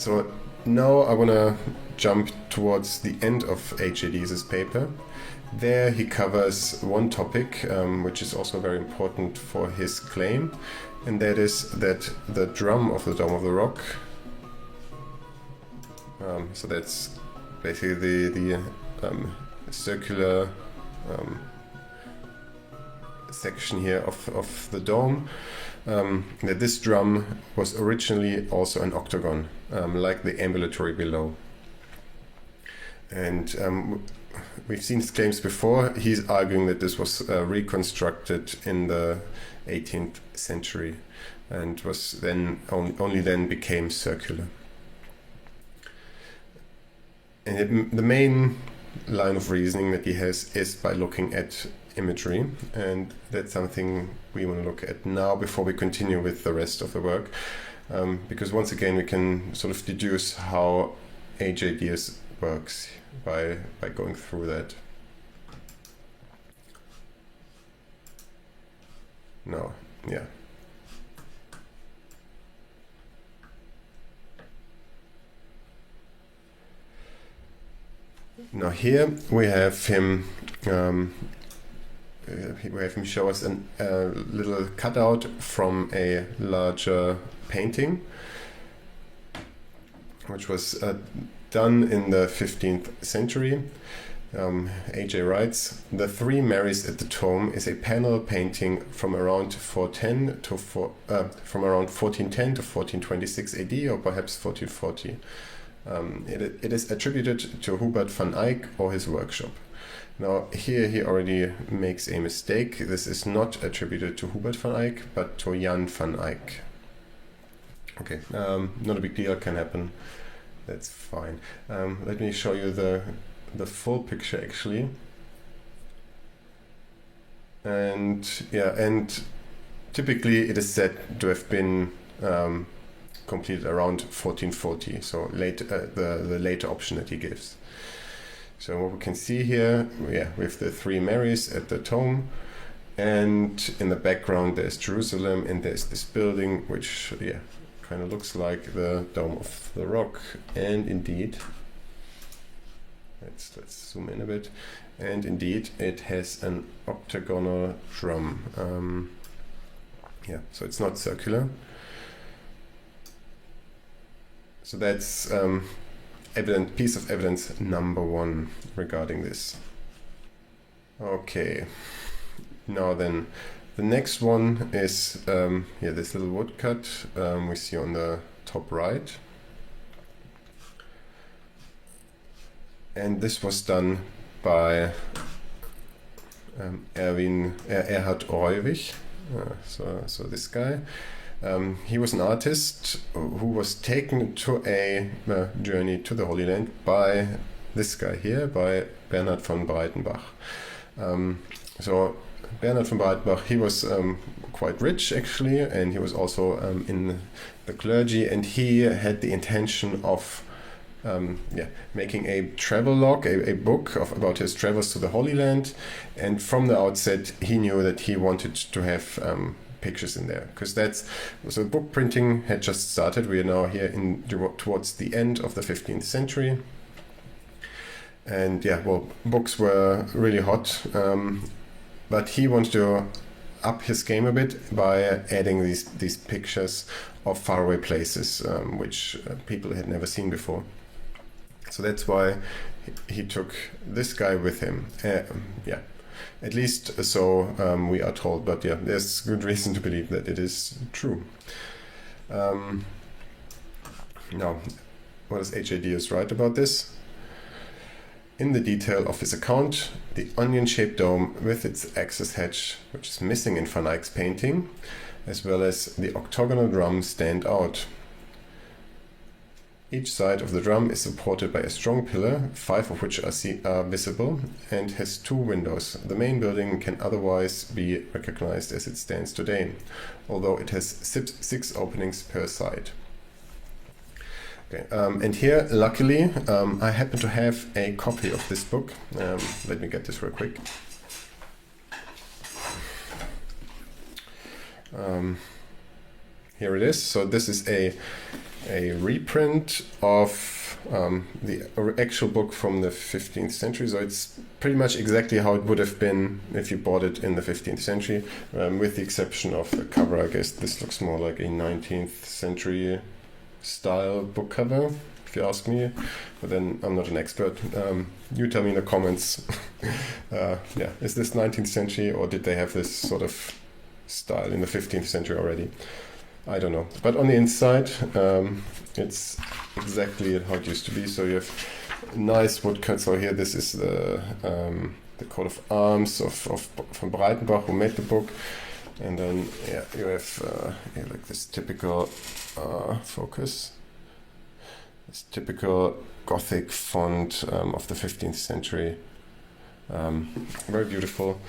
So now I want to jump towards the end of HAD's paper. There he covers one topic, which is also very important for his claim, and that is that the drum of the Dome of the Rock, so that's basically the circular section here of the dome, that this drum was originally also an octagon, like the ambulatory below. And we've seen his claims before. He's arguing that this was reconstructed in the 18th century and was then only then became circular. And the main line of reasoning that he has is by looking at imagery, and that's something we want to look at now before we continue with the rest of the work, because once again we can sort of deduce how HADS works by going through that. No, yeah. Now here we have him show us a little cutout from a larger painting, which was done in the 15th century. AJ writes, "The Three Marys at the Tomb is a panel painting from around 1410 to 1426 AD, or perhaps 1440. It is attributed to Hubert van Eyck or his workshop." Now here he already makes a mistake. This is not attributed to Hubert van Eyck, but to Jan van Eyck. Okay, not a big deal, can happen. That's fine. Let me show you the full picture actually. And yeah, and typically it is said to have been completed around 1440, so late, the later option that he gives. So what we can see here, yeah, with the Three Marys at the tomb, and in the background there's Jerusalem, and there's this building which, yeah, kind of looks like the Dome of the Rock. And indeed, let's zoom in a bit, and indeed it has an octagonal drum. Yeah, so it's not circular. So that's piece of evidence number one regarding this. Okay, now then, the next one is this little woodcut we see on the top right. And this was done by Erhard Reuwig, so this guy. He was an artist who was taken to a journey to the Holy Land by this guy here, by Bernhard von Breitenbach. So Bernhard von Breitenbach, he was quite rich actually, and he was also in the clergy, and he had the intention of making a travel log, a book about his travels to the Holy Land. And from the outset he knew that he wanted to have pictures in there, because so book printing had just started. We are now here towards the end of the 15th century, and yeah, well, books were really hot, but he wanted to up his game a bit by adding these pictures of faraway places, which people had never seen before. So that's why he took this guy with him. At least so we are told, but yeah, there's good reason to believe that it is true. Now, what does HADS write about this? In the detail of his account, the onion-shaped dome with its access hatch, which is missing in Van Eyck's painting, as well as the octagonal drum stand out. Each side of the drum is supported by a strong pillar, 5 of which are visible, and has 2 windows. The main building can otherwise be recognized as it stands today, although it has 6 openings per side. Okay, and here, luckily, I happen to have a copy of this book. Let me get this real quick. here it is. So this is a reprint of the actual book from the 15th century. So it's pretty much exactly how it would have been if you bought it in the 15th century, with the exception of the cover. I guess this looks more like a 19th century style book cover, if you ask me. But then I'm not an expert. You tell me in the comments. Yeah, is this 19th century, or did they have this sort of style in the 15th century already? I don't know. But on the inside, it's exactly how it used to be. So you have nice woodcuts. So here, this is the coat of arms from Breitenbach, who made the book. And then yeah, you have like this typical focus. This typical Gothic font of the 15th century. Very beautiful.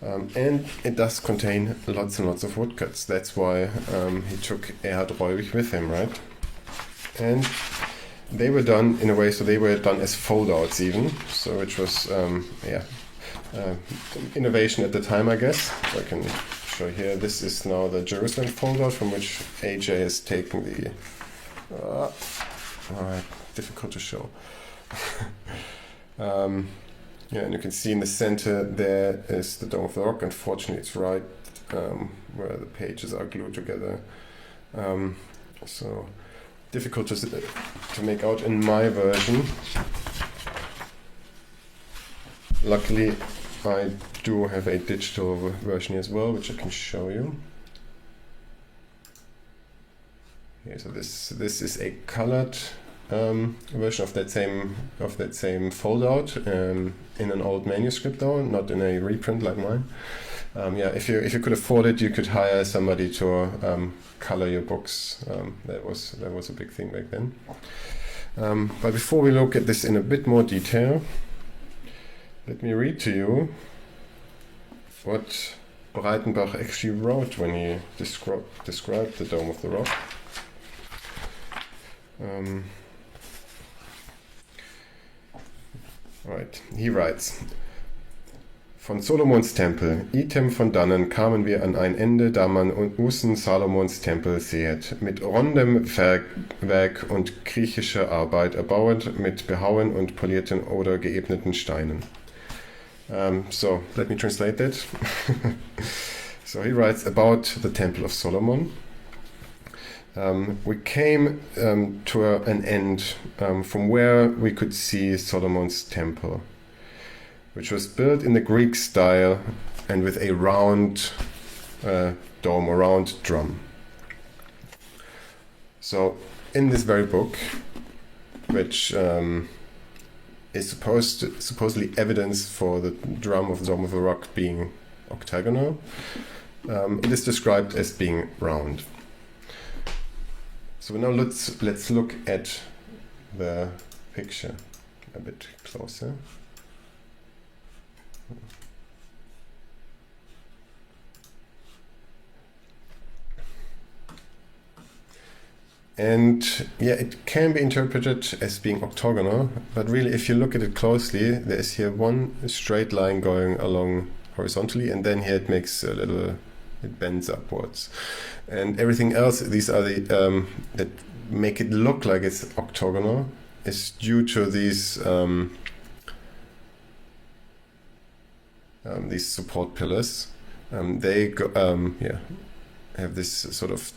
And it does contain lots and lots of woodcuts. That's why he took Erhard Reuwig with him, right? And they were done in a way, so they were done as foldouts even, so which was innovation at the time, I guess. So I can show here. This is now the Jerusalem foldout, from which AJ has taken the. Alright, difficult to show. Yeah, and you can see in the center there is the Dome of the Rock. Unfortunately, it's right where the pages are glued together. So difficult to make out in my version. Luckily, I do have a digital version as well, which I can show you. Yeah, so this is a colored version of that same foldout in an old manuscript, though not in a reprint like mine. Yeah, if you could afford it, you could hire somebody to color your books. That was a big thing back then. But before we look at this in a bit more detail, let me read to you what Breitenbach actually wrote when he described the Dome of the Rock. Right, he writes: Von Solomons Tempel, item von dannen kamen wir an ein Ende, da man Usen Salomons Tempel sehet, mit rondem Werk und griechischer Arbeit erbauet, mit behauen und polierten oder geebneten Steinen. So, let me translate that. So he writes about the Temple of Solomon. We came to an end from where we could see Solomon's temple, which was built in the Greek style and with a round dome, a round drum. So in this very book, which is supposedly evidence for the drum of the Dome of the Rock being octagonal, it is described as being round. So now let's look at the picture a bit closer. And yeah, it can be interpreted as being octagonal, but really if you look at it closely, there's here one straight line going along horizontally, and then here it makes a little, it bends upwards. And everything else, these are the that make it look like it's octagonal, is due to these support pillars. They go, have this sort of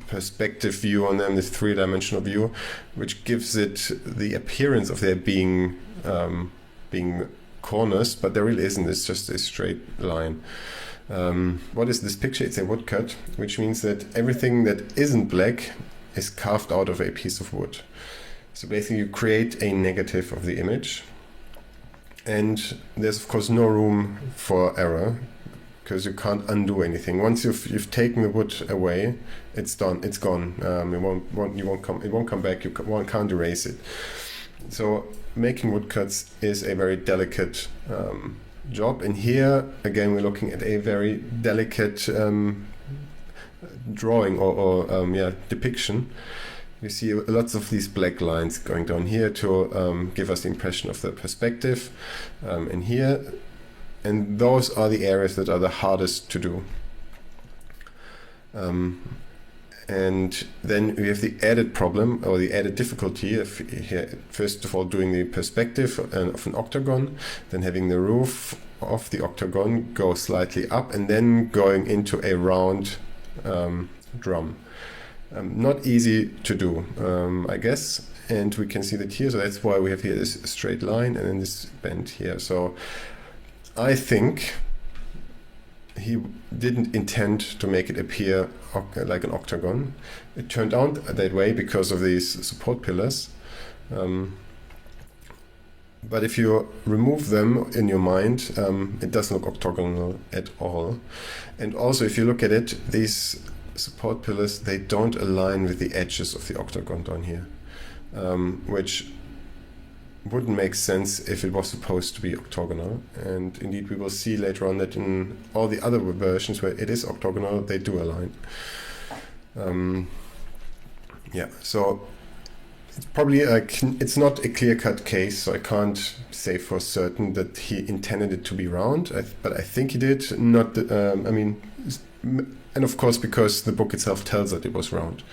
perspective view on them, this three-dimensional view, which gives it the appearance of there being corners, but there really isn't. It's just a straight line. What is this picture? It's a woodcut, which means that everything that isn't black is carved out of a piece of wood. So basically you create a negative of the image, and there's of course no room for error, because you can't undo anything. Once you've taken the wood away, it's done. It's gone. It won't come back. You can't erase it. So making woodcuts is a very delicate job. And here again, we're looking at a very delicate drawing or depiction. You see lots of these black lines going down here to give us the impression of the perspective, and here. And those are the areas that are the hardest to do. And And then we have the added problem, or the added difficulty of here, first of all doing the perspective of an octagon, then having the roof of the octagon go slightly up, and then going into a round drum. Not easy to do, I guess, and we can see that here, so that's why we have here this straight line and then this bend here. So I think he didn't intend to make it appear like an octagon. It turned out that way because of these support pillars. But if you remove them in your mind, it doesn't look octagonal at all. And also, if you look at it, these support pillars, they don't align with the edges of the octagon down here, which wouldn't make sense if it was supposed to be octagonal. And indeed we will see later on that in all the other versions where it is octagonal, they do align. So it's probably it's not a clear-cut case, so I can't say for certain that he intended it to be round, but I think he did. Not and of course because the book itself tells that it was round,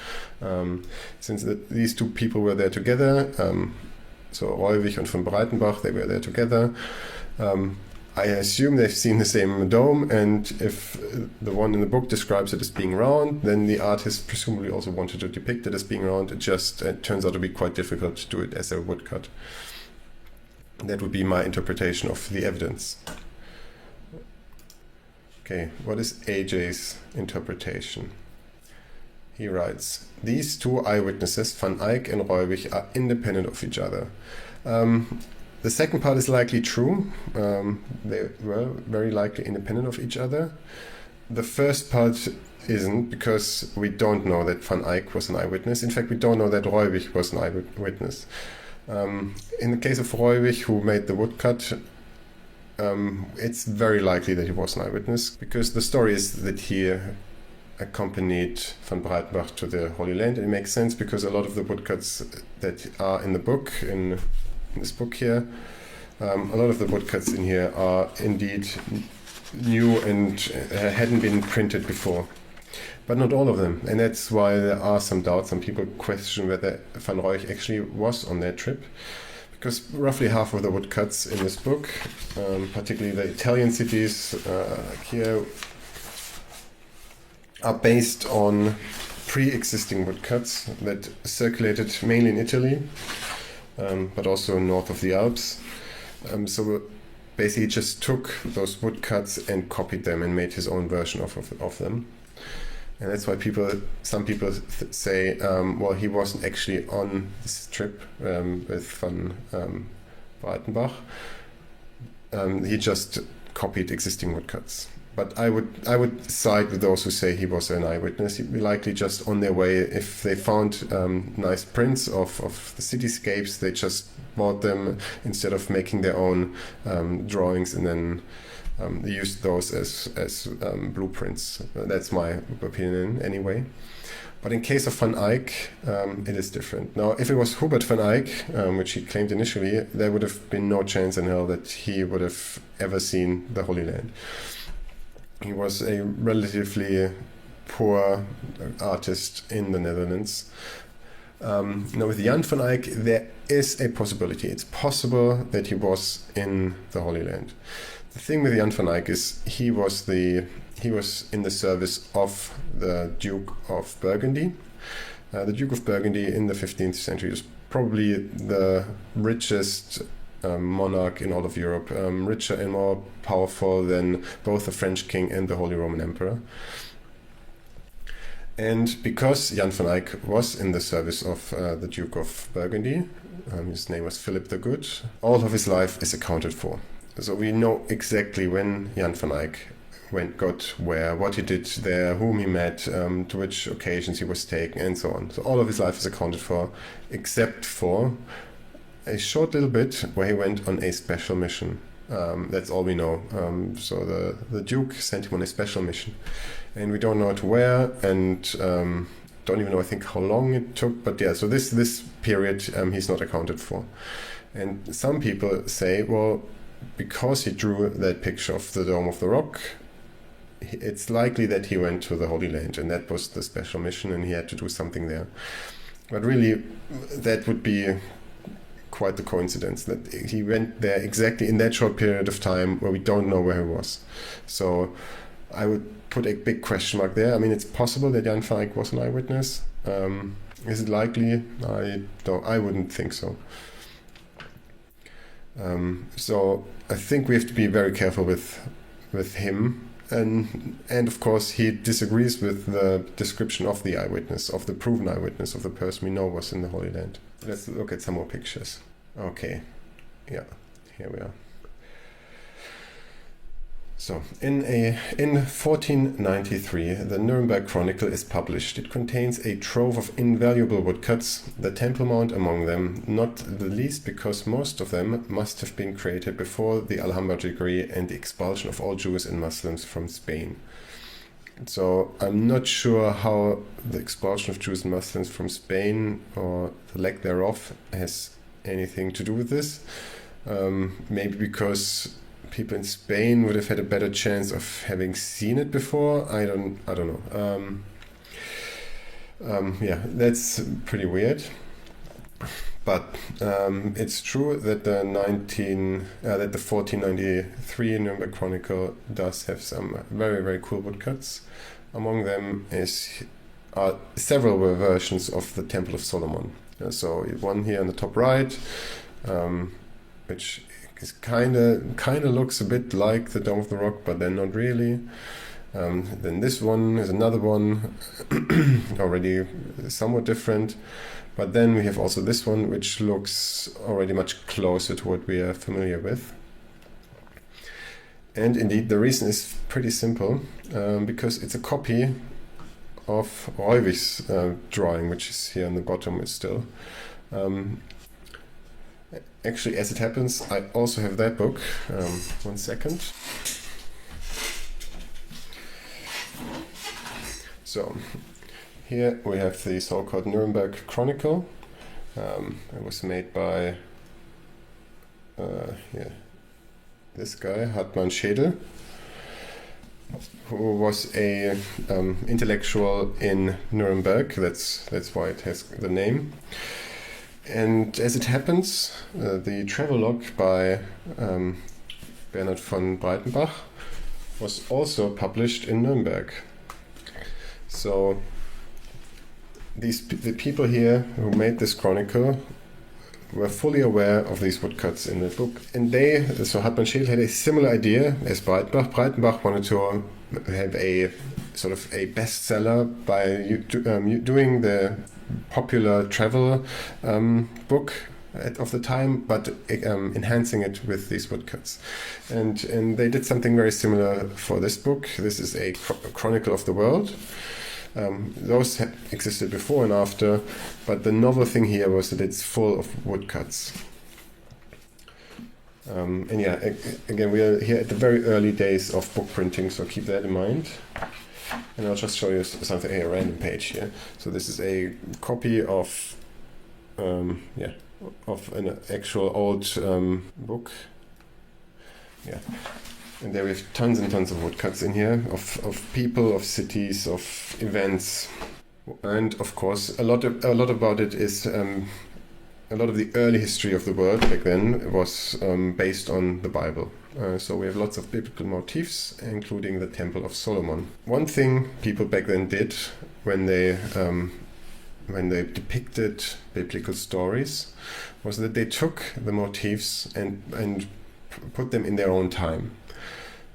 since these two people were there together. So Reuwig and von Breitenbach, they were there together. I assume they've seen the same dome, and if the one in the book describes it as being round, then the artist presumably also wanted to depict it as being round. It turns out to be quite difficult to do it as a woodcut. That would be my interpretation of the evidence. Okay, what is AJ's interpretation? He writes, these two eyewitnesses, Van Eyck and Reuwig, are independent of each other. The second part is likely true. They were very likely independent of each other. The first part isn't, because we don't know that Van Eyck was an eyewitness. In fact, we don't know that Reuwig was an eyewitness. In the case of Reuwig, who made the woodcut, it's very likely that he was an eyewitness, because the story is that he accompanied von Breitenbach to the Holy Land. It makes sense because a lot of the woodcuts that are in the book, in this book here, a lot of the woodcuts in here are indeed new and hadn't been printed before, but not all of them. And that's why there are some doubts. Some people question whether Van Rooij actually was on that trip, because roughly half of the woodcuts in this book, particularly the Italian cities here, are based on pre-existing woodcuts that circulated mainly in Italy, but also north of the Alps. So basically just took those woodcuts and copied them and made his own version of them. And that's why some people say, well, he wasn't actually on this trip with von Breitenbach. He just copied existing woodcuts. But I would side with those who say he was an eyewitness. He'd be likely just on their way. If they found nice prints of the cityscapes, they just bought them instead of making their own drawings, and then they used those as blueprints. That's my opinion anyway. But in case of Van Eyck, it is different. Now, if it was Hubert van Eyck, which he claimed initially, there would have been no chance in hell that he would have ever seen the Holy Land. He was a relatively poor artist in the Netherlands. Now with Jan van Eyck, there is a possibility. It's possible that he was in the Holy Land. The thing with Jan van Eyck is he was in the service of the Duke of Burgundy. The Duke of Burgundy in the 15th century was probably the richest monarch in all of Europe, richer and more powerful than both the French king and the Holy Roman Emperor. And because Jan van Eyck was in the service of the Duke of Burgundy, his name was Philip the Good, all of his life is accounted for. So we know exactly when Jan van Eyck got where, what he did there, whom he met, to which occasions he was taken, and so on. So all of his life is accounted for, except for a short little bit where he went on a special mission. That's all we know. So the Duke sent him on a special mission, and we don't know to where, and don't even know, I think, how long it took. But yeah, so this period he's not accounted for. And some people say, well, because he drew that picture of the Dome of the Rock, it's likely that he went to the Holy Land, and that was the special mission, and he had to do something there. But really, that would be quite the coincidence that he went there exactly in that short period of time where we don't know where he was. So I would put a big question mark there. I mean, it's possible that Jan van Eyck was an eyewitness. Is it likely? I wouldn't think so. So I think we have to be very careful with him. And of course, he disagrees with the description of the eyewitness, of the proven eyewitness, of the person we know was in the Holy Land. Let's look at some more pictures. Okay, yeah, here we are. So, in 1493, the Nuremberg Chronicle is published. It contains a trove of invaluable woodcuts, the Temple Mount among them, not the least because most of them must have been created before the Alhambra decree and the expulsion of all Jews and Muslims from Spain. So, I'm not sure how the expulsion of Jews and Muslims from Spain, or the lack thereof, has anything to do with this. Maybe because people in Spain would have had a better chance of having seen it before. I don't know. Yeah, that's pretty weird. But it's true that the 1493 Nuremberg Chronicle does have some very, very cool woodcuts. Among them are several versions of the Temple of Solomon. So one here on the top right, which is kind of looks a bit like the Dome of the Rock, but then not really. Then this one is another one, already somewhat different. But then we have also this one, which looks already much closer to what we are familiar with. And indeed, the reason is pretty simple, because it's a copy of Reuvich's drawing, which is here on the bottom still. Actually, as it happens, I also have that book. 1 second. So, here we have the so-called Nuremberg Chronicle. It was made by this guy, Hartmann Schedel, who was a intellectual in Nuremberg. That's why it has the name. And as it happens, the travelogue by Bernhard von Breitenbach was also published in Nuremberg. So the people here who made this chronicle were fully aware of these woodcuts in the book. And so Hartmann Schedel had a similar idea as Breitenbach. Breitenbach wanted to have a sort of a bestseller by doing the popular travel book of the time, but enhancing it with these woodcuts. And they did something very similar for this book. This is a chronicle of the world. Those existed before and after, but the novel thing here was that it's full of woodcuts. And yeah, again, we are here at the very early days of book printing, so keep that in mind. And I'll just show you something, a random page here. So this is a copy of an actual old book. Yeah. And there we have tons and tons of woodcuts in here of people, of cities, of events, and of course a lot about it is a lot of the early history of the world back then was based on the Bible. So we have lots of biblical motifs, including the Temple of Solomon. One thing people back then did when they depicted biblical stories was that they took the motifs and put them in their own time.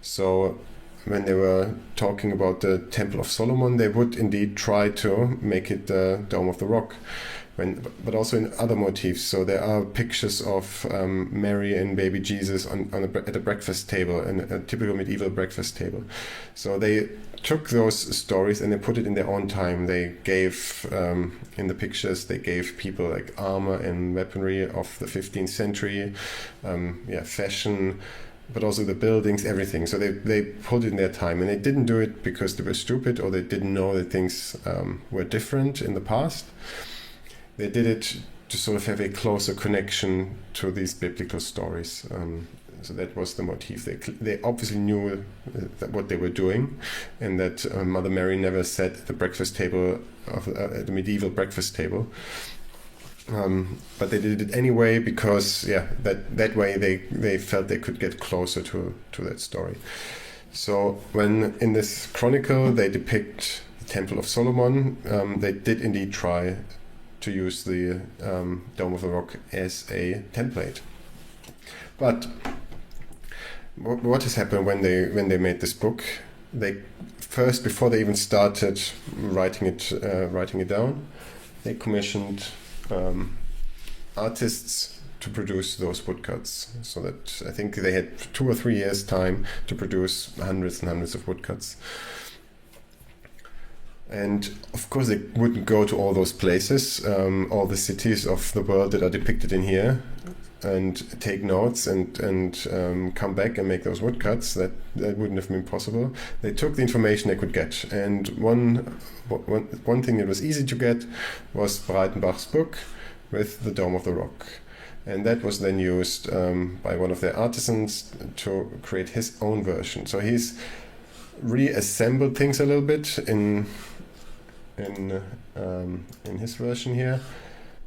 So when they were talking about the Temple of Solomon, they would indeed try to make it the Dome of the Rock, but also in other motifs. So there are pictures of Mary and baby Jesus at a breakfast table, a typical medieval breakfast table. So they took those stories and they put it in their own time. They gave, in the pictures, they gave people like armor and weaponry of the 15th century, fashion, but also the buildings, everything. So they put it in their time, and they didn't do it because they were stupid or they didn't know that things were different in the past. They did it to sort of have a closer connection to these biblical stories. So that was the motif. They obviously knew what they were doing, and that Mother Mary never sat at the breakfast table of the medieval breakfast table. But they did it anyway because that way they felt they could get closer to that story. So when in this chronicle they depict the Temple of Solomon, they did indeed try to use the Dome of the Rock as a template. But what has happened when they made this book? They first, before they even started writing it down, they commissioned artists to produce those woodcuts. So that I think they had 2 or 3 years' time to produce hundreds and hundreds of woodcuts. And of course, they wouldn't go to all those places, all the cities of the world that are depicted in here, and take notes and come back and make those woodcuts. That wouldn't have been possible. They took the information they could get, and one thing that was easy to get was Breitenbach's book with the Dome of the Rock, and that was then used by one of their artisans to create his own version. So he's reassembled things a little bit in his version here.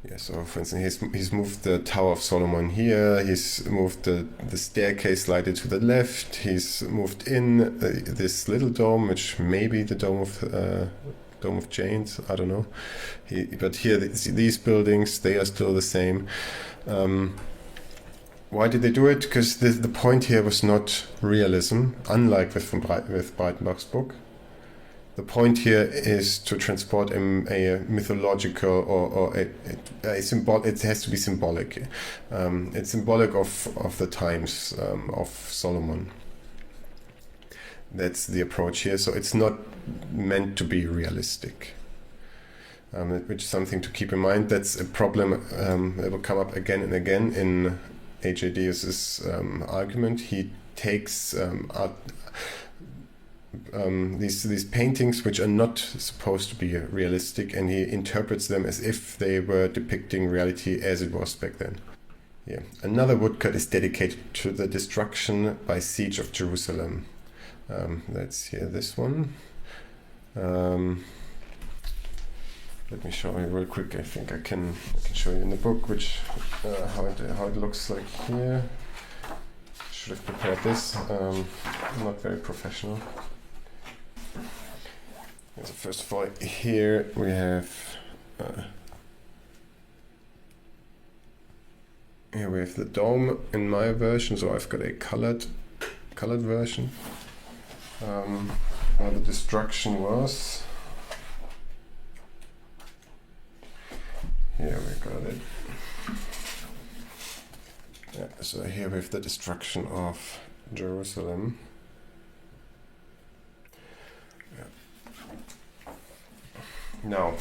Yeah, so for instance, he's moved the Tower of Solomon here, he's moved the staircase slightly to the left, he's moved in this little dome, which may be the Dome of Chains, I don't know. But here, these buildings, they are still the same. Why did they do it? Because the point here was not realism, unlike with Breitenbach's book. The point here is to transport a mythological or a symbol. It has to be symbolic. It's symbolic of the times of Solomon. That's the approach here. So it's not meant to be realistic, which is something to keep in mind. That's a problem that will come up again and again in H.A. Deus's argument. He takes these paintings which are not supposed to be realistic, and he interprets them as if they were depicting reality as it was back then. Yeah. Another woodcut is dedicated to the destruction by siege of Jerusalem. That's here, this one. Let me show you real quick. I think I can show you in the book which how it looks like here. Should have prepared this. Not very professional. So first of all, here we have the dome in my version. So I've got a colored version. How the destruction was. Here we got it. Yeah, so here we have the destruction of Jerusalem. Now,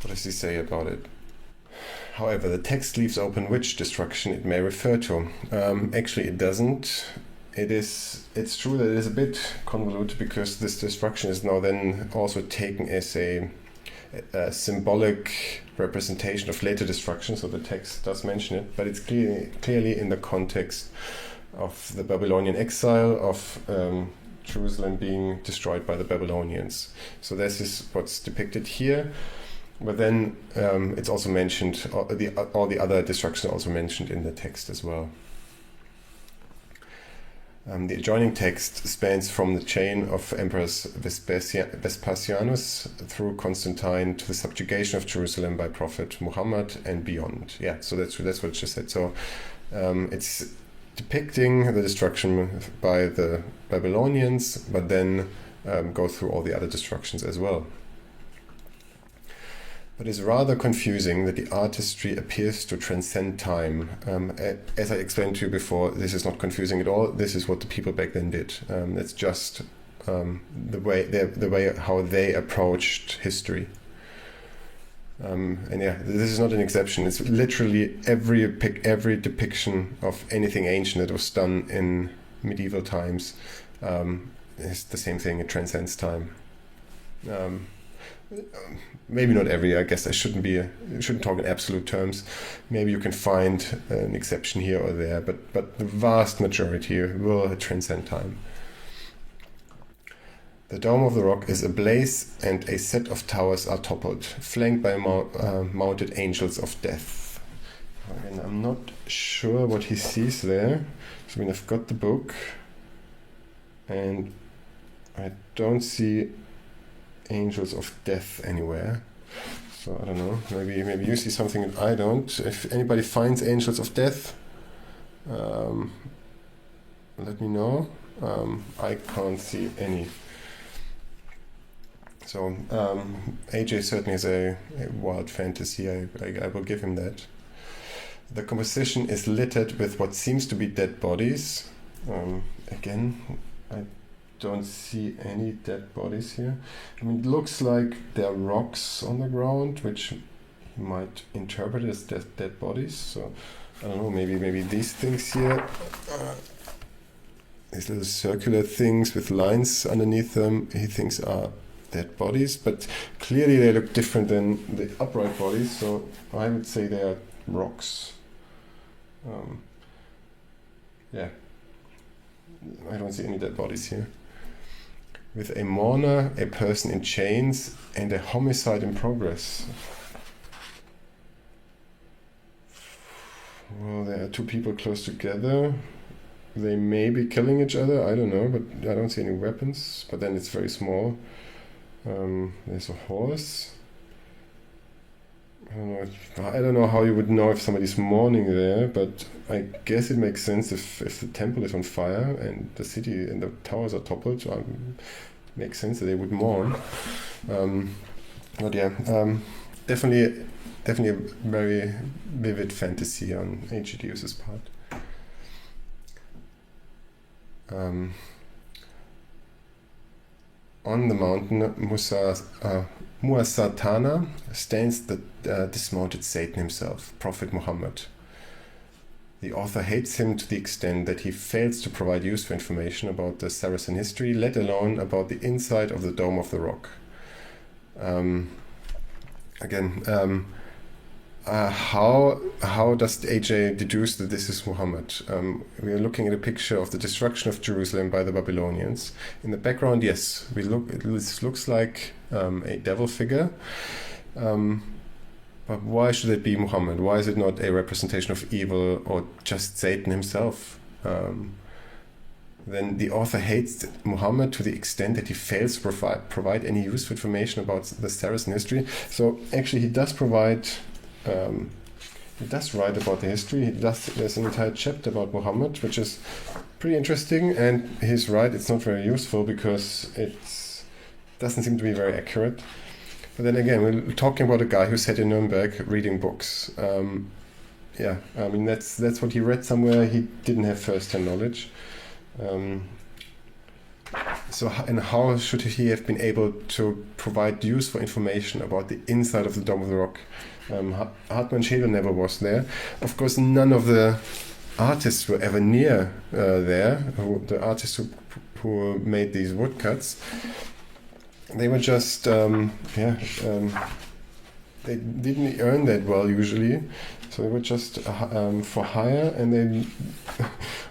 what does he say about it? However, the text leaves open which destruction it may refer to. Actually, it doesn't. It's true that it is a bit convoluted because this destruction is now then also taken as a symbolic representation of later destruction. So the text does mention it, but it's clearly in the context of the Babylonian exile of Jerusalem being destroyed by the Babylonians. So this is what's depicted here, but then it's also mentioned, all the other destructions are also mentioned in the text as well. The adjoining text spans from the chain of Emperors Vespasianus through Constantine to the subjugation of Jerusalem by Prophet Muhammad and beyond. Yeah, so that's what it just said. So it's depicting the destruction by the Babylonians, but then go through all the other destructions as well. But it's rather confusing that the artistry appears to transcend time. As I explained to you before, this is not confusing at all. This is what the people back then did. It's just the way how they approached history. And yeah, this is not an exception. It's literally every depiction of anything ancient that was done in medieval times is the same thing. It transcends time. maybe not every. I guess I shouldn't talk in absolute terms. Maybe you can find an exception here or there, but the vast majority will transcend time. The dome of the rock is ablaze, and a set of towers are toppled, flanked by mounted angels of death. Again, I'm not sure what he sees there. So, I mean, I've got the book, and I don't see angels of death anywhere. So I don't know. Maybe you see something that I don't. If anybody finds angels of death, let me know. I can't see any. So AJ certainly has a wild fantasy. I will give him that. The composition is littered with what seems to be dead bodies. Again, I don't see any dead bodies here. I mean, it looks like there are rocks on the ground, which you might interpret as dead bodies. So I don't know. Maybe these things here. These little circular things with lines underneath them, he thinks are dead bodies, but clearly they look different than the upright bodies, so I would say they are rocks. Yeah, I don't see any dead bodies here. With a mourner, a person in chains, and a homicide in progress. Well, there are two people close together. They may be killing each other, I don't know, but I don't see any weapons, but then it's very small. There's a horse. I don't know how you would know if somebody's mourning there, but I guess it makes sense if the temple is on fire and the city and the towers are toppled, so it makes sense that they would mourn. But yeah, definitely a very vivid fantasy on H.G. Deus's part. On the mountain Muasatana stands the dismounted Satan himself, Prophet Muhammad. The author hates him to the extent that he fails to provide useful information about the Saracen history, let alone about the inside of the Dome of the Rock. How does AJ deduce that this is Muhammad? We are looking at a picture of the destruction of Jerusalem by the Babylonians. In the background, yes, this looks like a devil figure. But why should it be Muhammad? Why is it not a representation of evil or just Satan himself? Then the author hates Muhammad to the extent that he fails to provide any useful information about the Saracen history. So actually he does provide... he does write about the history. There's an entire chapter about Muhammad, which is pretty interesting, and he's right, it's not very useful because it doesn't seem to be very accurate. But then again, we're talking about a guy who sat in Nuremberg reading books. Yeah, I mean that's what he read somewhere. He didn't have first-hand knowledge. And how should he have been able to provide useful information about the inside of the Dome of the Rock? Hartmann Schedel never was there. Of course, none of the artists were ever near there. The artists who made these woodcuts, they were just they didn't earn that well usually, so they were just for hire, and they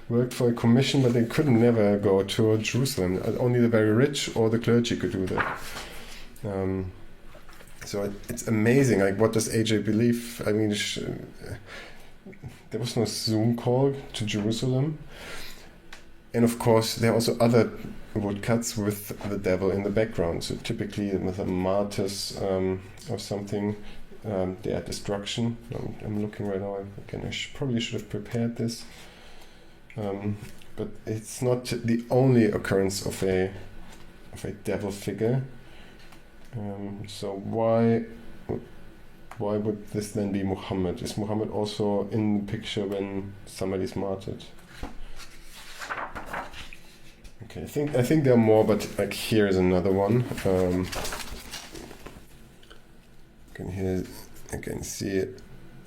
worked for a commission, but they could never go to Jerusalem. Only the very rich or the clergy could do that. So it's amazing. Like, what does AJ believe? I mean, there was no Zoom call to Jerusalem. And of course, there are also other woodcuts with the devil in the background. So typically with a martyrs or something, they are destruction. I'm looking right now. Again, I probably should have prepared this. But it's not the only occurrence of a devil figure. So why would this then be Muhammad? Is Muhammad also in the picture when somebody's martyred? Okay, I think there are more, but like here is another one. You can see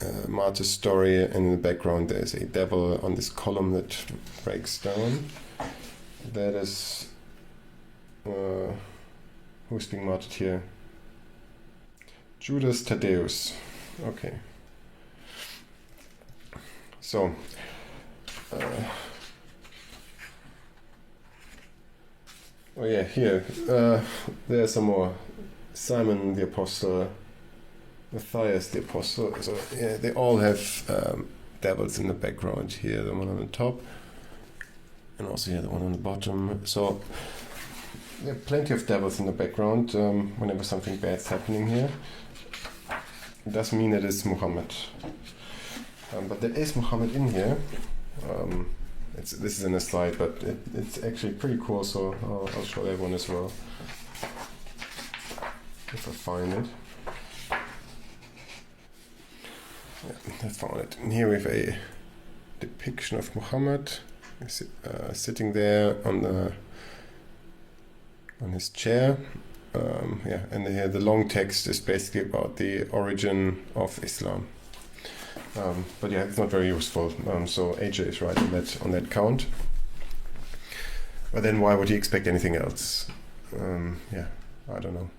a martyr story, and in the background there's a devil on this column that breaks down. That is who's being martyred here? Judas Thaddeus. Okay. So, oh yeah, here, there's some more. Simon the Apostle, Matthias the Apostle. So yeah, they all have devils in the background here, the one on the top, and also here the one on the bottom. So there are plenty of devils in the background whenever something bad's happening here. It doesn't mean that it's Muhammad. But there is Muhammad in here. This is in a slide, but it's actually pretty cool, so I'll show everyone as well. If I find it. Yeah, I found it. And here we have a depiction of Muhammad sitting there on his chair. And here the long text is basically about the origin of Islam. But yeah, it's not very useful. So AJ is right on that count. But then why would he expect anything else? I don't know.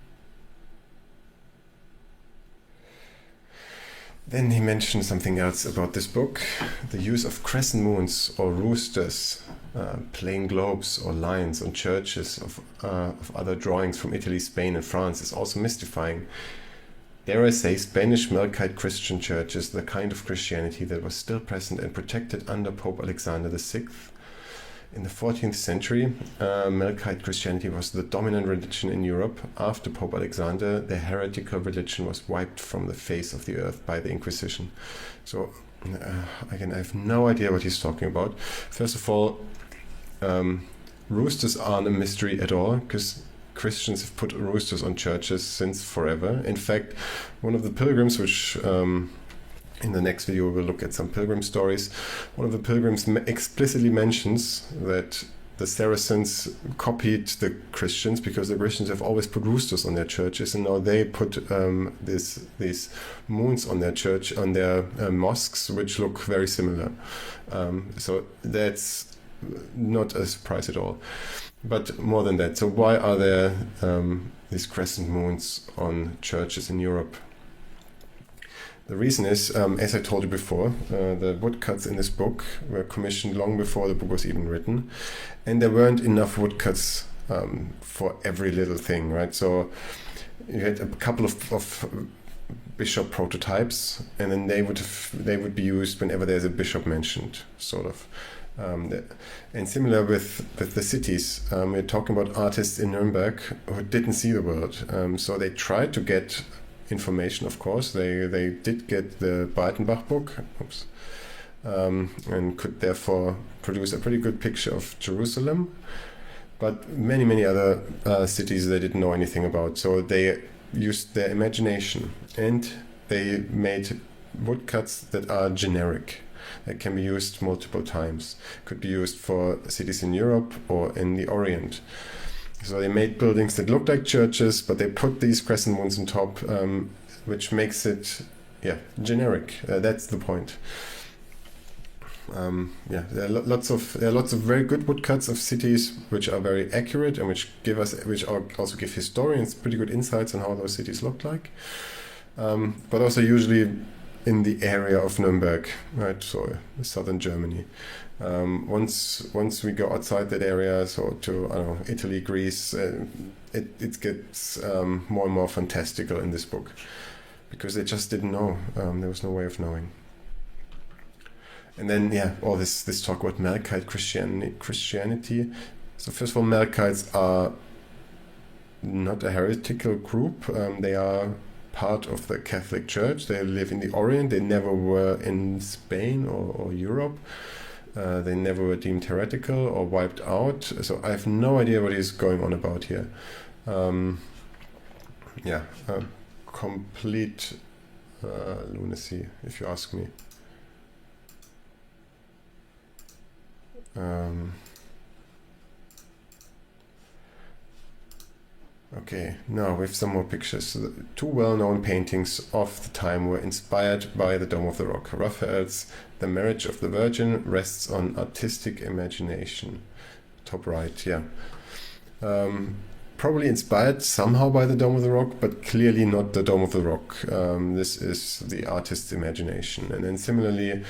Then he mentioned something else about this book. The use of crescent moons or roosters, plain globes or lions on churches of other drawings from Italy, Spain and France is also mystifying. Dare I say, Spanish Melkite Christian churches, the kind of Christianity that was still present and protected under Pope Alexander VI. In the 14th century, Melkite Christianity was the dominant religion in Europe. After Pope Alexander, the heretical religion was wiped from the face of the earth by the Inquisition. So, again, I have no idea what he's talking about. First of all, roosters aren't a mystery at all, because Christians have put roosters on churches since forever. In fact, one of the pilgrims, which in the next video we'll look at some pilgrim stories, one of the pilgrims explicitly mentions that the Saracens copied the Christians because the Christians have always put roosters on their churches, and now they put these moons on their church, on their mosques, which look very similar. So that's not a surprise at all. But more than that, so why are there these crescent moons on churches in Europe? The reason is, as I told you before, the woodcuts in this book were commissioned long before the book was even written, and there weren't enough woodcuts for every little thing, right? So you had a couple of bishop prototypes, and then they would be used whenever there's a bishop mentioned, sort of. And similar with the cities, we're talking about artists in Nuremberg who didn't see the world, so they tried to get information, of course. They did get the Breitenbach book, and could therefore produce a pretty good picture of Jerusalem. But many other cities they didn't know anything about. So they used their imagination, and they made woodcuts that are generic. That can be used multiple times. Could be used for cities in Europe or in the Orient. So they made buildings that looked like churches, but they put these crescent moons on top, which makes it, generic. That's the point. There are lots of very good woodcuts of cities which are very accurate and which also give historians pretty good insights on how those cities looked like. But also usually in the area of Nuremberg, right? So southern Germany. Once we go outside that area, so to Italy, Greece, it gets more and more fantastical in this book, because they just didn't know. There was no way of knowing. And then all this talk about Melkite Christianity. So first of all, Melkites are not a heretical group. They are part of the Catholic Church. They live in the Orient. They never were in Spain or Europe. They never were deemed heretical or wiped out. So I have no idea what he's going on about here. Complete lunacy, if you ask me. Okay, now we have some more pictures. So the two well-known paintings of the time were inspired by the Dome of the Rock. Raphael's The Marriage of the Virgin rests on artistic imagination. Top right, probably inspired somehow by the Dome of the Rock, but clearly not the Dome of the Rock. This is the artist's imagination. And then similarly,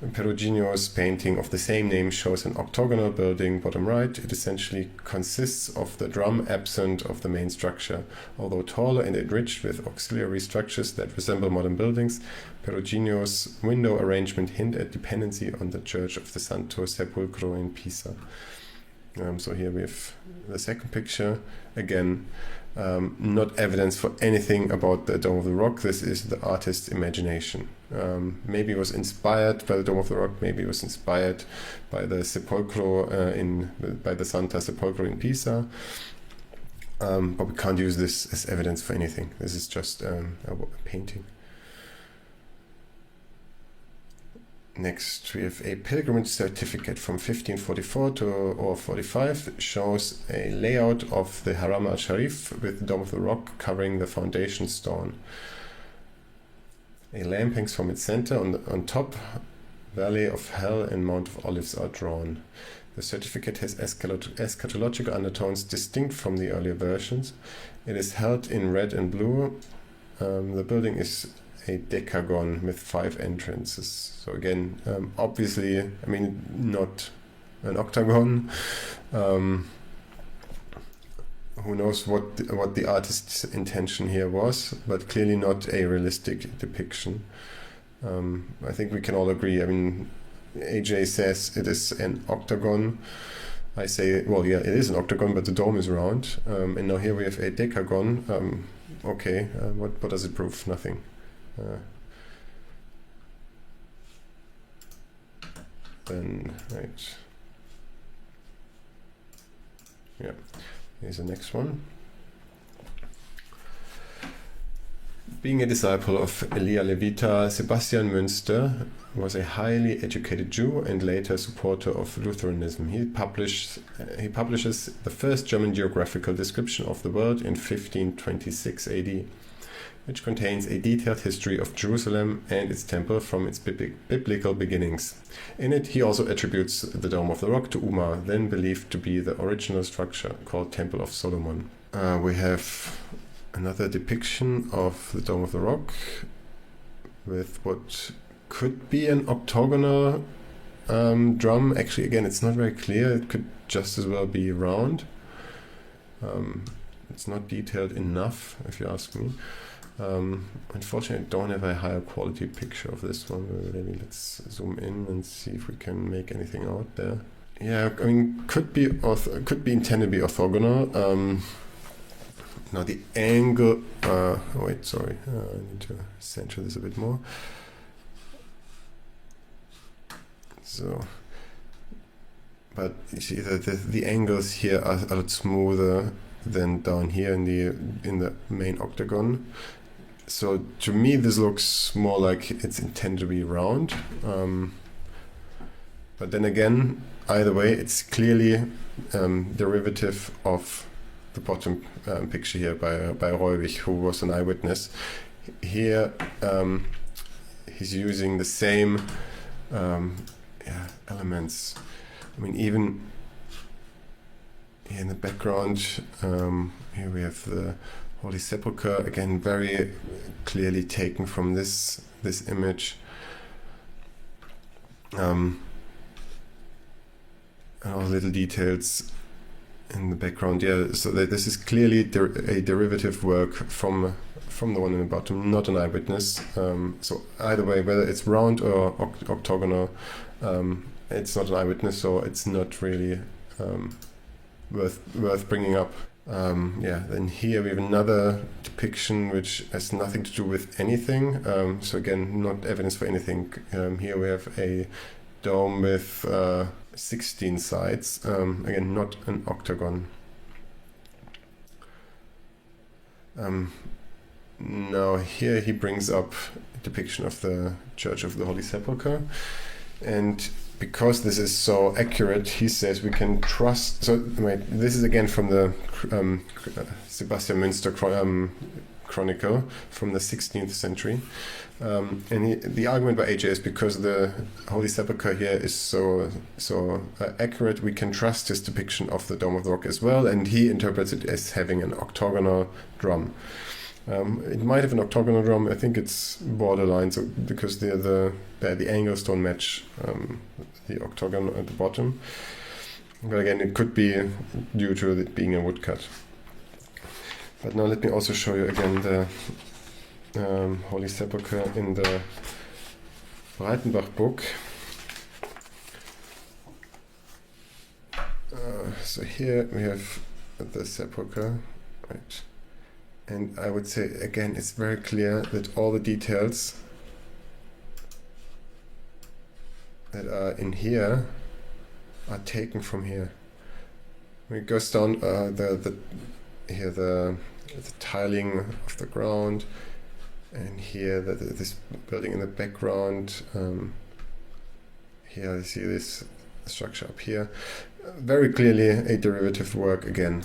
Perugino's painting of the same name shows an octagonal building, bottom right. It essentially consists of the drum absent of the main structure. Although taller and enriched with auxiliary structures that resemble modern buildings, Perugino's window arrangement hint at dependency on the Church of the Santo Sepolcro in Pisa. So here we have the second picture. Again, not evidence for anything about the Dome of the Rock. This is the artist's imagination. Maybe it was inspired by the Dome of the Rock, maybe it was inspired by the Sepolcro by the Santa Sepolcro in Pisa, but we can't use this as evidence for anything. This is just a painting. Next, we have a pilgrimage certificate from 1544 or 45. It shows a layout of the Haram al-Sharif with the Dome of the Rock covering the foundation stone. A lamp hangs from its center. On top, Valley of Hell and Mount of Olives are drawn. The certificate has eschatological undertones distinct from the earlier versions. It is held in red and blue. The building is a decagon with 5 entrances. So again, obviously, I mean, not an octagon. Who knows what the artist's intention here was, but clearly not a realistic depiction. I think we can all agree. I mean, AJ says it is an octagon. I say, well, yeah, it is an octagon, but the dome is round. And now here we have a decagon. Okay, what does it prove? Nothing. Then, right. Yeah, here's the next one. Being a disciple of Elia Levita, Sebastian Münster was a highly educated Jew and later supporter of Lutheranism. He publishes the first German geographical description of the world in 1526 AD, which contains a detailed history of Jerusalem and its temple from its biblical beginnings. In it, he also attributes the Dome of the Rock to Umar, then believed to be the original structure called Temple of Solomon. We have another depiction of the Dome of the Rock with what could be an octagonal drum. Actually, again, it's not very clear. It could just as well be round. It's not detailed enough, if you ask me. Unfortunately, I don't have a higher quality picture of this one. Maybe let's zoom in and see if we can make anything out there. Yeah, I mean, could be intended to be orthogonal. Now the angle. Wait, sorry. I need to center this a bit more. So, but you see that the angles here are a lot smoother than down here in the main octagon. So to me, this looks more like it's intended to be round. But then again, either way, it's clearly derivative of the bottom picture here by Reuwig, who was an eyewitness. Here, he's using the same elements. I mean, even here in the background, here we have the Holy Sepulchre, again very clearly taken from this image. And all little details in the background. Yeah, so that this is clearly a derivative work from the one in the bottom, not an eyewitness. So either way, whether it's round or octagonal, it's not an eyewitness, so it's not really worth bringing up. Then here we have another depiction which has nothing to do with anything. So again, not evidence for anything. Here we have a dome with 16 sides. Again, not an octagon. Now here he brings up a depiction of the Church of the Holy Sepulchre, and because this is so accurate, he says we can trust. So wait, this is again from the Sebastian Münster chronicle from the 16th century. And the argument by AJ is because the Holy Sepulchre here is so accurate, we can trust his depiction of the Dome of the Rock as well, and he interprets it as having an octagonal drum. It might have an octagonal drum. I think it's borderline, so because the angles don't match the octagon at the bottom. But again, it could be due to it being a woodcut. But now let me also show you again the Holy Sepulchre in the Breitenbach book. So here we have the sepulchre, right? And I would say again, it's very clear that all the details that are in here are taken from here. When it goes down, the tiling of the ground, and here this building in the background. Here you see this structure up here. Very clearly a derivative work again.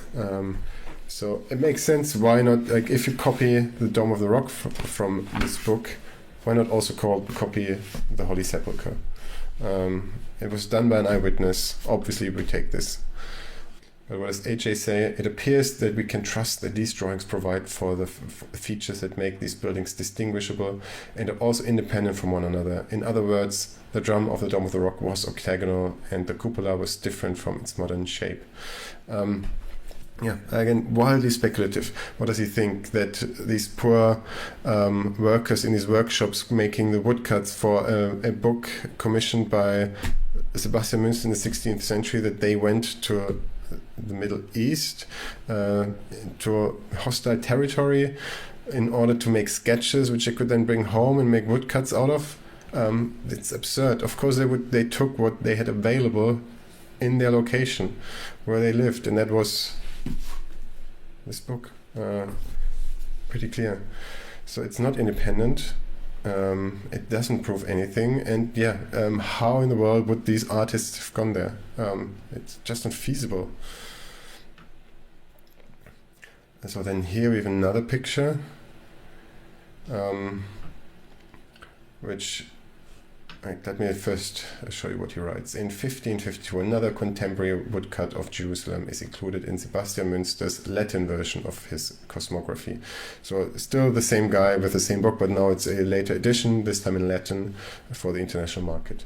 So it makes sense. Why not? Like if you copy the Dome of the Rock from this book, why not also copy the Holy Sepulchre? It was done by an eyewitness. Obviously, we take this. But what does AJ say? It appears that we can trust that these drawings provide for the features that make these buildings distinguishable and are also independent from one another. In other words, the drum of the Dome of the Rock was octagonal and the cupola was different from its modern shape. Yeah, again, wildly speculative. What does he think? That these poor workers in these workshops making the woodcuts for a book commissioned by Sebastian Münster in the 16th century, that they went to the Middle East, to hostile territory, in order to make sketches which they could then bring home and make woodcuts out of? It's absurd. Of course, they took what they had available in their location where they lived, and that was this book. Pretty clear. So it's not independent. It doesn't prove anything, and yeah, how in the world would these artists have gone there? It's just not feasible. And so then here we have another picture, which, right, let me first show you what he writes. In 1552, another contemporary woodcut of Jerusalem is included in Sebastian Münster's Latin version of his cosmography. So still the same guy with the same book, but now it's a later edition, this time in Latin, for the international market.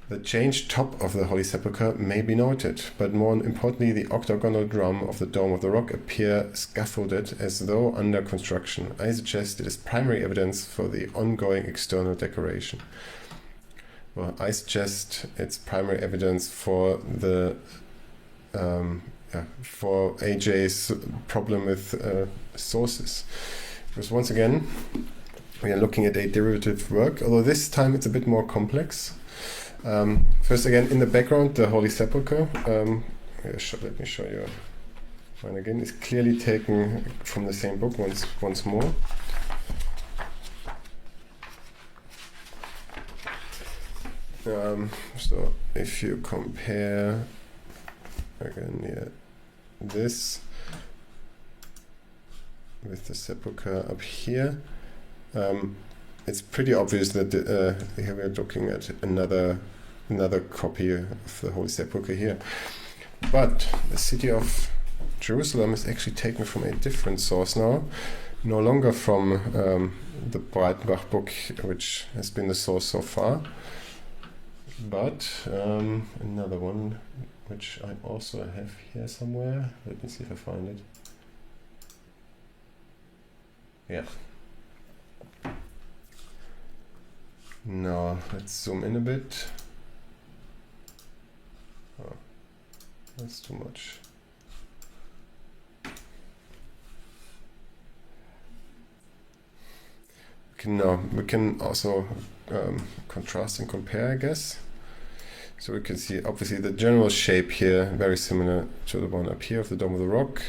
The changed top of the Holy Sepulchre may be noted, but more importantly, the octagonal drum of the Dome of the Rock appear scaffolded as though under construction. I suggest it is primary evidence for the ongoing external decoration. Well, I suggest it's primary evidence for the for AJ's problem with sources, because once again we are looking at a derivative work, although this time it's a bit more complex. First, again, in the background, the Holy Sepulchre. Let me show you one again. It's clearly taken from the same book once more. So if you compare again this with the sepulchre up here, it's pretty obvious that here we're looking at another copy of the Holy Sepulchre here. But the city of Jerusalem is actually taken from a different source now, no longer from the Breitenbach book, which has been the source so far, but another one which I also have here somewhere. Let me see if I find it. Yeah. Now let's zoom in a bit. Oh, that's too much. Okay, now we can also contrast and compare, I guess. So we can see obviously the general shape here very similar to the one up here of the Dome of the Rock.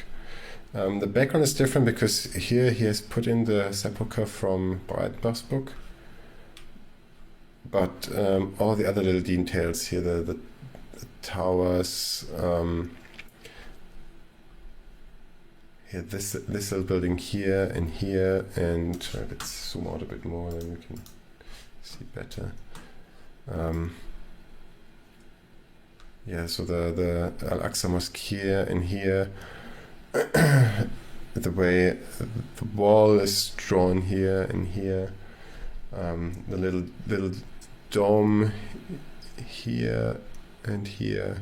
The background is different because here he has put in the sepulchre from Breitenbach's book, but all the other little details here, the towers, here, this little building here, and let's zoom out a bit more, then we can see better. Yeah, so the Al-Aqsa Mosque here and here, the way the wall is drawn here and here, the little dome here and here.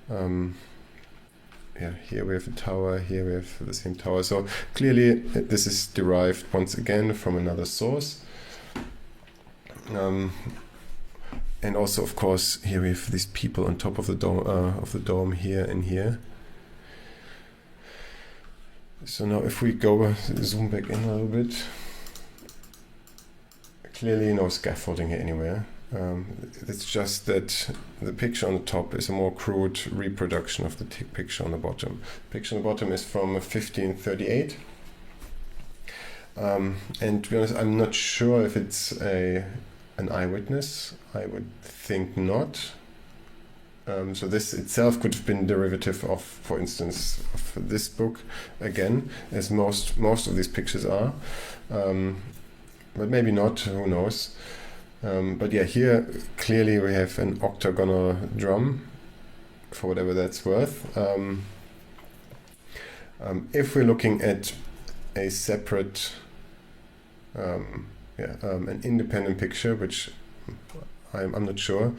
Yeah, here we have a tower, here we have the same tower. So clearly this is derived once again from another source. And also, of course, here we have these people on top of the dome here and here. So now if we go zoom back in a little bit, clearly no scaffolding here anywhere. It's just that the picture on the top is a more crude reproduction of the picture on the bottom. The picture on the bottom is from 1538. And to be honest, I'm not sure if it's an eyewitness. I would think not. So this itself could have been derivative of, for instance, of this book again, as most of these pictures are. But maybe not, who knows. But yeah, here clearly we have an octagonal drum, for whatever that's worth. If we're looking at a separate, an independent picture, which I'm not sure,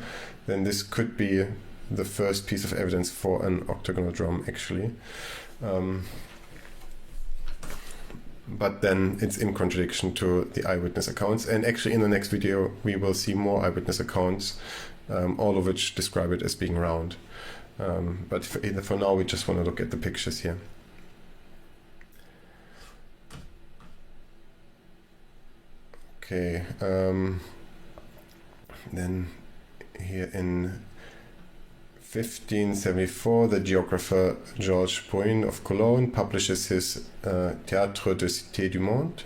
then this could be the first piece of evidence for an octagonal drum, actually. But then it's in contradiction to the eyewitness accounts. And actually in the next video we will see more eyewitness accounts, all of which describe it as being round. But for now we just want to look at the pictures here. Okay, then here in 1574, the geographer Georges Bouin of Cologne publishes his Théâtre de Cité du Monde.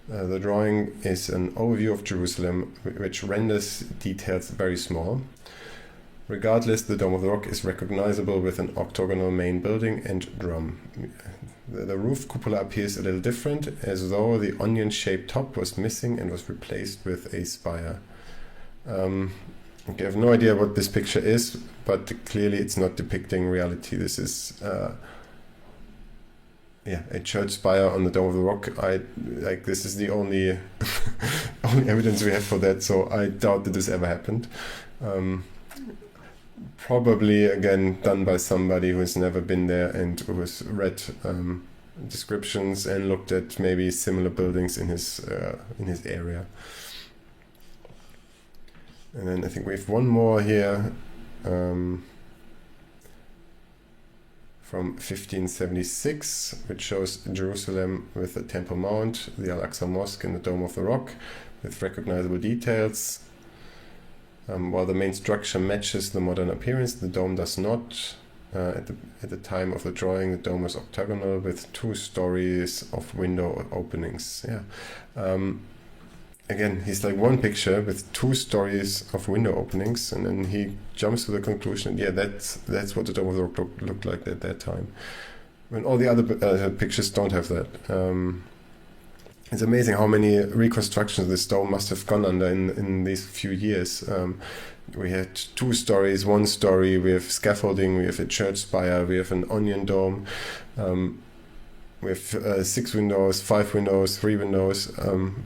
The drawing is an overview of Jerusalem, which renders details very small. Regardless, the Dome of the Rock is recognizable with an octagonal main building and drum. The roof cupola appears a little different, as though the onion-shaped top was missing and was replaced with a spire. Okay, I have no idea what this picture is, but clearly it's not depicting reality. This is a church spire on the Dome of the Rock. This is the only only evidence we have for that, so I doubt that this ever happened. Probably again done by somebody who has never been there and who has read descriptions and looked at maybe similar buildings in his area. And then I think we have one more here from 1576, which shows Jerusalem with the Temple Mount, the Al-Aqsa Mosque, and the Dome of the Rock, with recognizable details. While the main structure matches the modern appearance, the dome does not. At the time of the drawing, the dome was octagonal with 2 stories of window openings. Yeah. Again, he's like one picture with 2 stories of window openings, and then he jumps to the conclusion, yeah, that's what the Dome of the Rock looked like at that time, when all the other pictures don't have that. It's amazing how many reconstructions this dome must have gone under in these few years. We had 2 stories, 1 story, we have scaffolding, we have a church spire, we have an onion dome, we have 6 windows, 5 windows, 3 windows.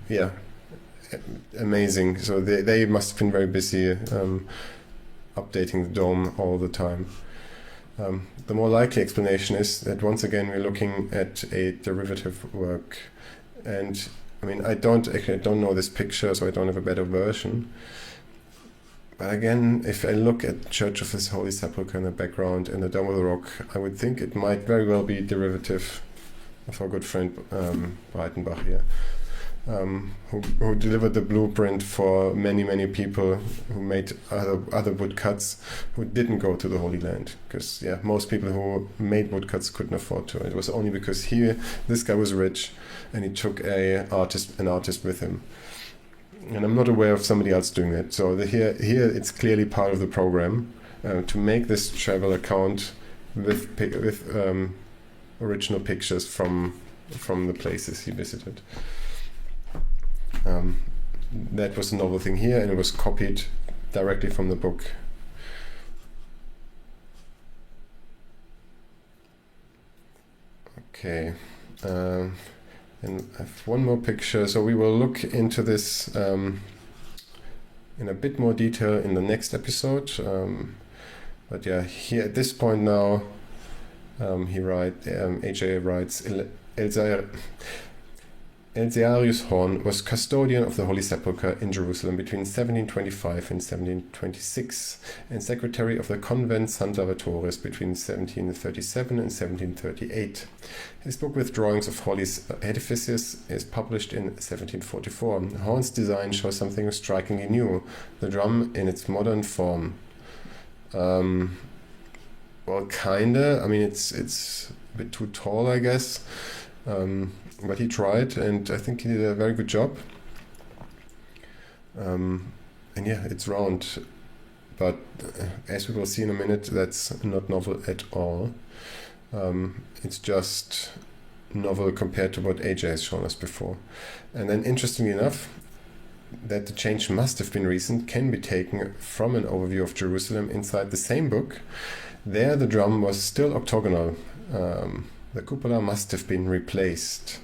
Yeah. Amazing. So they must have been very busy updating the dome all the time. The more likely explanation is that once again we're looking at a derivative work, and I mean I don't know this picture, so I don't have a better version. But again, if I look at Church of His Holy Sepulchre in the background and the Dome of the Rock, I would think it might very well be derivative of our good friend Breitenbach here. Who delivered the blueprint for many people who made other woodcuts who didn't go to the Holy Land, because most people who made woodcuts couldn't afford to. It was only because this guy was rich and he took an artist with him. And I'm not aware of somebody else doing that. So here it's clearly part of the program to make this travel account with original pictures from the places he visited. That was a novel thing here, and it was copied directly from the book. Okay, and I have one more picture, so we will look into this in a bit more detail in the next episode. But yeah, here at this point now, AJ writes, Elzarius Horn was custodian of the Holy Sepulchre in Jerusalem between 1725 and 1726, and secretary of the convent San Salvatoris between 1737 and 1738. His book with drawings of holy edifices is published in 1744. Horn's design shows something strikingly new, the drum in its modern form. Well, kinda. I mean, it's a bit too tall, I guess. But he tried, and I think he did a very good job. And yeah, it's round. But as we will see in a minute, that's not novel at all. It's just novel compared to what AJ has shown us before. And then, interestingly enough, that the change must have been recent can be taken from an overview of Jerusalem inside the same book. There the drum was still octagonal. The cupola must have been replaced.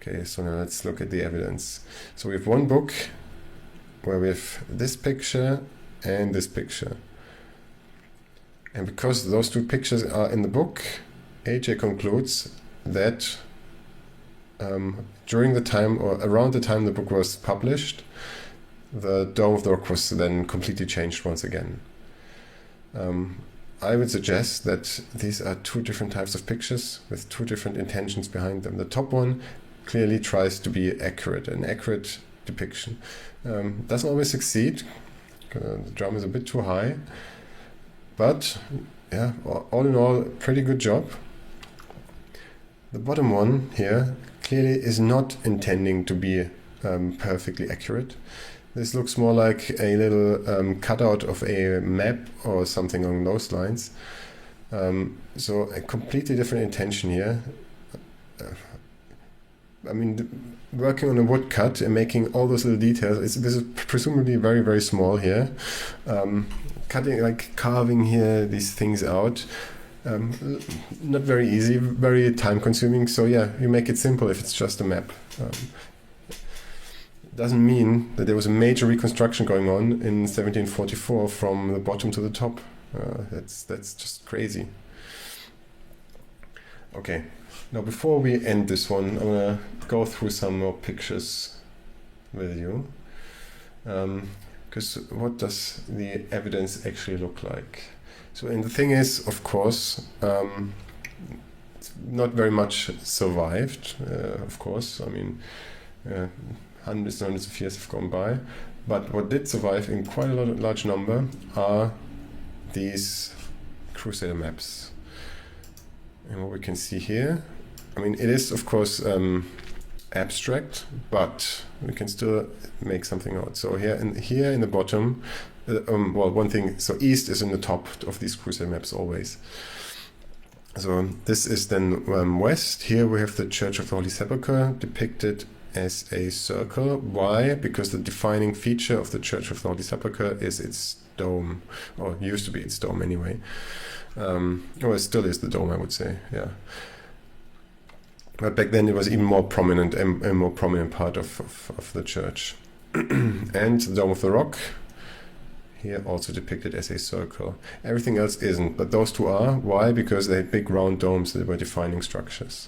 Okay, so now let's look at the evidence. So we have one book where we have this picture and this picture. And because those two pictures are in the book, AJ concludes that during the time, or around the time the book was published, the dome of the rock was then completely changed once again. I would suggest that these are two different types of pictures with two different intentions behind them. The top one clearly tries to be accurate, an accurate depiction. Doesn't always succeed. The drum is a bit too high. But, yeah, all in all, pretty good job. The bottom one here clearly is not intending to be perfectly accurate. This looks more like a little cutout of a map or something along those lines. So a completely different intention here. I mean, working on a woodcut and making all those little details, this is presumably very, very small here. Carving here these things out. Not very easy, very time consuming. So yeah, you make it simple if it's just a map. Doesn't mean that there was a major reconstruction going on in 1744 from the bottom to the top. That's just crazy. Okay, now before we end this one, I'm gonna go through some more pictures with you. Because what does the evidence actually look like? So, and the thing is, of course, not very much survived, of course. I mean, hundreds and hundreds of years have gone by, but what did survive in quite a large number are these Crusader maps. And what we can see here, I mean, it is of course abstract, but we can still make something out. So here in the bottom, well, one thing, so east is in the top of these Crusader maps always. So this is then west. Here we have the Church of the Holy Sepulchre depicted as a circle. Why? Because the defining feature of the Church of the Holy Sepulchre is its dome, or used to be its dome anyway. Or it still is the dome, I would say, yeah. But back then it was even more prominent, a more prominent part of the church. And the Dome of the Rock, here also depicted as a circle. Everything else isn't, but those two are. Why? Because they had big round domes that were defining structures.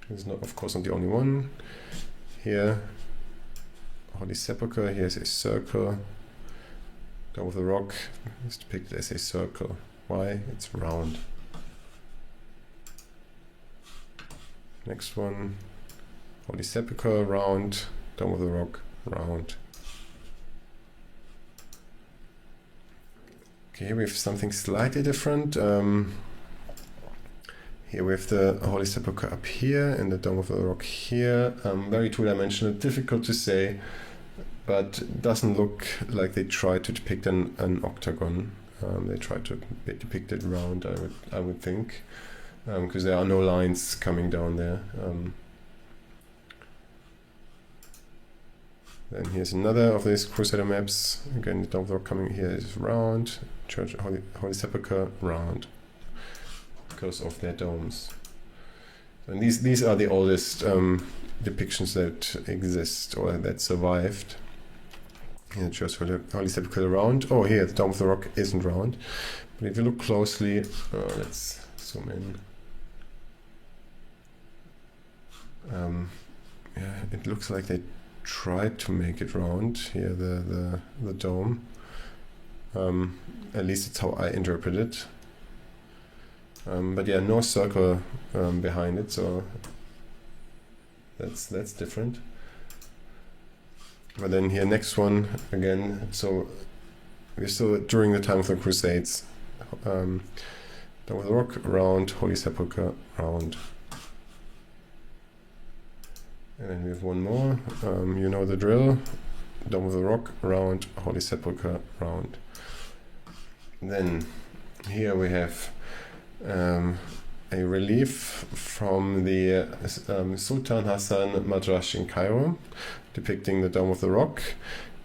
It's not, of course, not the only one. Here, Holy Sepulchre, here's a circle. Dome of the Rock is depicted as a circle. Why? It's round. Next one, Holy Sepulchre, round. Dome of the Rock, round. Okay, here we have something slightly different. Here we have the Holy Sepulchre up here and the Dome of the Rock here. Very two-dimensional, difficult to say, but it doesn't look like they tried to depict an octagon. They try to depict it round, I would think, because there are no lines coming down there. Then here's another of these Crusader maps. Again, the Dome of the Rock coming here is round. Church Holy Sepulchre round because of their domes. And these are the oldest depictions that exist or that survived. Here, Church Holy Sepulchre round. Oh, here the Dome of the Rock isn't round. But if you look closely, let's zoom in. Yeah, it looks like they tried to make it round here, the dome. At least it's how I interpret it. But yeah, no circle behind it, so that's different. But then here, next one again. So we're still during the time of the Crusades. Dome of the Rock round, Holy Sepulchre round. And then we have one more. You know the drill. Dome of the Rock round, Holy Sepulchre round. Then here we have a relief from the Sultan Hassan Madrash in Cairo, depicting the Dome of the Rock.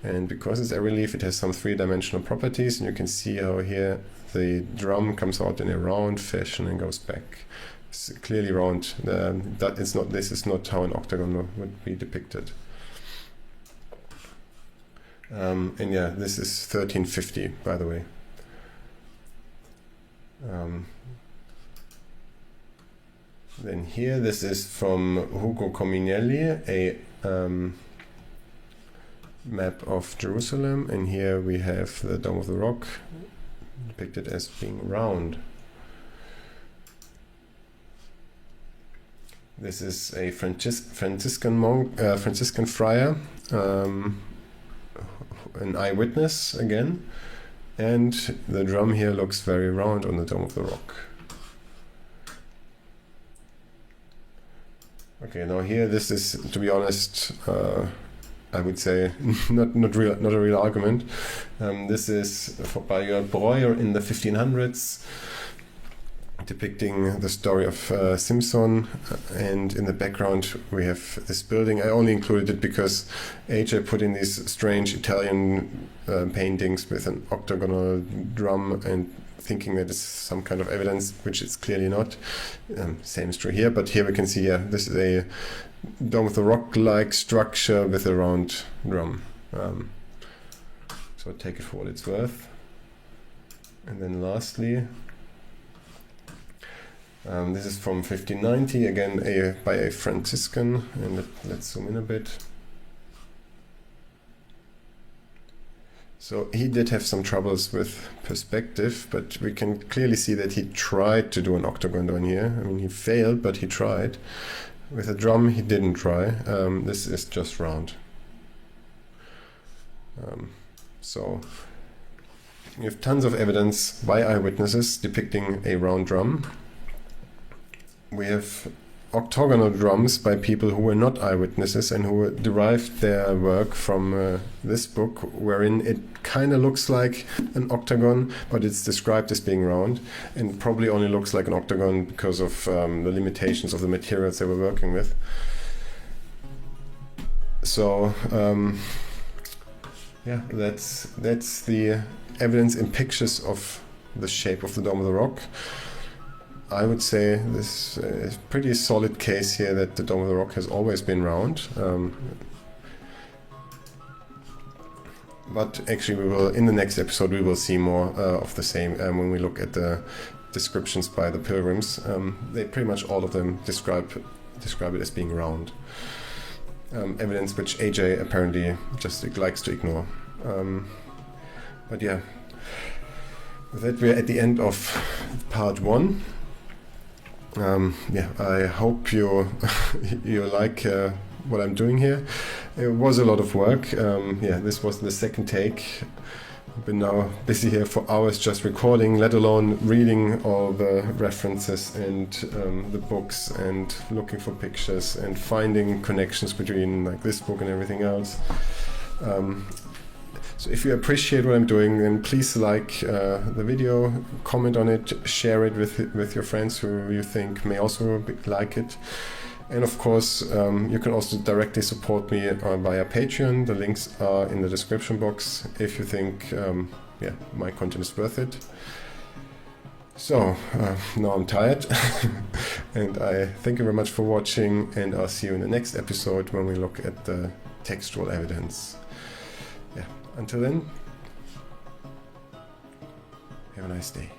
And because it's a relief, it has some three-dimensional properties, and you can see how here the drum comes out in a round fashion and goes back. It's clearly round. This is not how an octagon would be depicted. And yeah, this is 1350, by the way. Then here, this is from Ugo Cominelli, a map of Jerusalem, and here we have the Dome of the Rock depicted as being round. This is a Franciscan monk, Franciscan friar, an eyewitness again, and the drum here looks very round on the Dome of the Rock. Okay, now here, this is, to be honest, I would say not a real argument. This is by Jörg Breuer in the 1500s, depicting the story of Simson, and in the background we have this building. I only included it because AJ put in these strange Italian paintings with an octagonal drum, and thinking that it's some kind of evidence, which it's clearly not. Same is true here, but here we can see, yeah, this is a Dome of the Rock-like structure with a round drum. So take it for what it's worth. And then lastly, this is from 1590, again by a Franciscan, and let's zoom in a bit. So he did have some troubles with perspective, but we can clearly see that he tried to do an octagon down here. I mean, he failed, but he tried. With a drum, he didn't try. This is just round. So we have tons of evidence by eyewitnesses depicting a round drum. We have octagonal drums by people who were not eyewitnesses and who derived their work from this book, wherein it kind of looks like an octagon, but it's described as being round, and probably only looks like an octagon because of the limitations of the materials they were working with. So yeah, that's the evidence in pictures of the shape of the Dome of the Rock. I would say this is a pretty solid case here that the Dome of the Rock has always been round. But actually, we will, in the next episode, we will see more of the same when we look at the descriptions by the pilgrims. They pretty much all of them describe it as being round. Evidence which AJ apparently just likes to ignore. But yeah, with that, we're at the end of part 1. Yeah, I hope you like what I'm doing here. It was a lot of work. Yeah, this was the second take. I've been now busy here for hours just recording, let alone reading all the references and the books and looking for pictures and finding connections between like this book and everything else. So if you appreciate what I'm doing, then please like the video, comment on it, share it with your friends who you think may also like it. And of course, you can also directly support me via Patreon. The links are in the description box if you think my content is worth it. So, now I'm tired, and I thank you very much for watching, and I'll see you in the next episode when we look at the textual evidence. Yeah, until then, have a nice day.